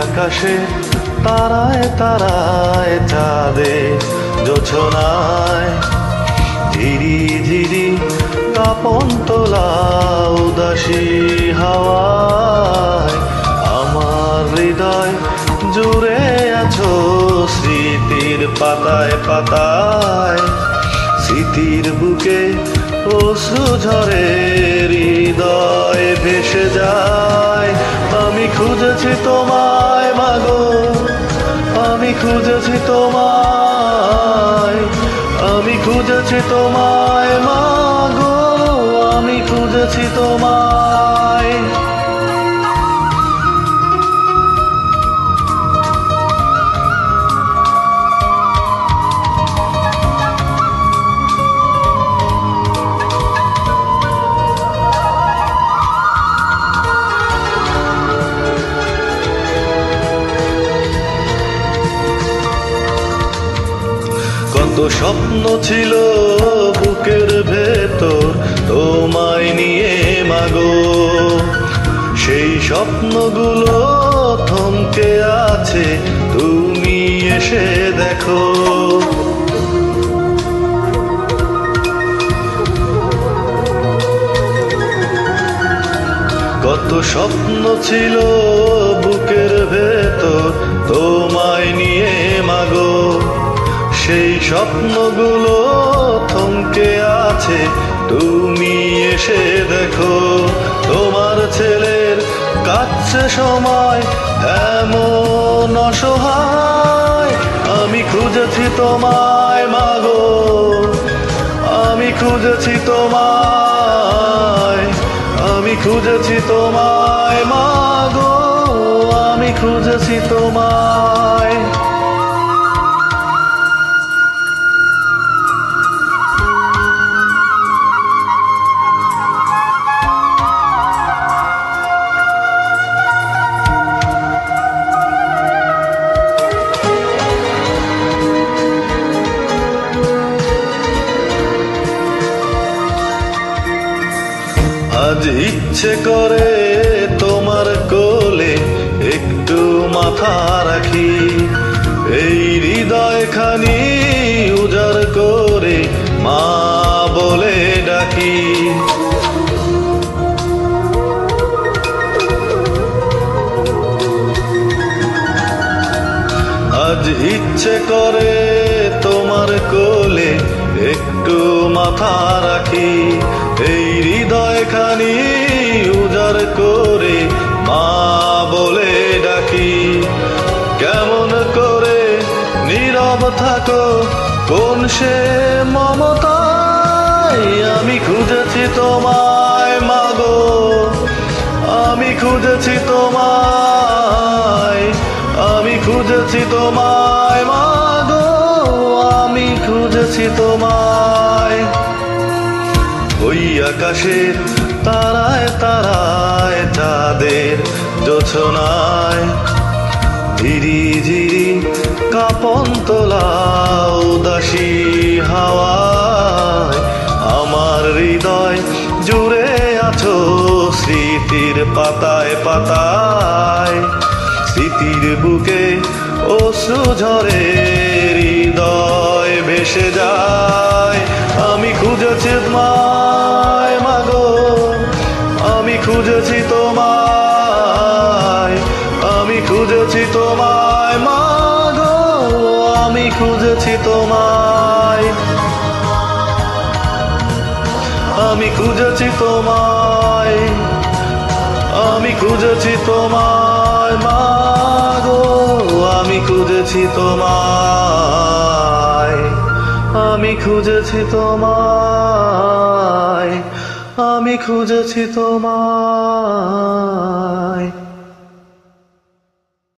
আকাশে তারায় তারায় চাঁদে জোছনায় ঝিরি ঝিরি কাপন তোলা উদাসী হাওয়ায় আমার হৃদয় জুড়ে আছো স্মৃতির পাতায় পাতায়। স্মৃতির বুকে অশ্রু ঝরে হৃদয় ভেসে যায়। আমি খুঁজেছি তোমায় মাগো, আমি খুঁজেছি তোমায়, আমি খুঁজেছি তোমায় মাগো, আমি খুঁজেছি তোমায়। কত স্বপ্ন ছিল বুকের ভেতর তোমায় নিয়ে মাগো, সেই স্বপ্নগুলো থমকে আছে তুমি এসে দেখো। কত স্বপ্ন ছিল বুকের ভেতর তোমায় নিয়ে মাগো, সেই স্বপ্নগুলো থমকে আছে তুমি এসে দেখো। তোমার ছেলের কাছে সময় এমন অসহায়, আমি খুঁজেছি তোমায় মাগো, আমি খুঁজেছি তোমায়, আমি খুঁজেছি তোমায় মাগো, আমি খুঁজেছি তোমায়। আজ ইচ্ছে করে তোমার কোলে একটু মাথা রাখি, এই হৃদয়খানি উজাড় করে মা বলে ডাকি। আজ ইচ্ছে করে তোমার কোলে একটু মাথা রাখি, এই হৃদয়খানি উজাড় করে মা বলে ডাকি। কেমন করে নীরব থাকো কোন সে মমতায়, আমি খুঁজেছি তোমায় মাগো, আমি খুঁজেছি তোমায়, আমি খুঁজেছি তোমায় মাগো, আমি খুঁজেছি তোমায়। ওই আকাশের তারায় তারায় চাঁদের জোছনায় ঝিরি ঝিরি কাপন তোলা উদাসী হাওয়ায় আমার হৃদয় জুড়ে আছো স্মৃতির পাতায় পাতায়। স্মৃতির বুকে অশ্রু ঝরে হৃদয় ভেসে যায়। আমি খুঁজেছি তোমায় মাগো, আমি খুঁজেছি তোমায়, আমি খুঁজেছি তোমায় মাগো, আমি খুঁজেছি তোমায়, আমি খুঁজেছি তোমায়, আমি খুঁজেছি তোমায় মাগো, আমি খুঁজেছি তোমায়, আমি খুঁজেছি তোমায়, আমি খুঁজেছি তোমায়।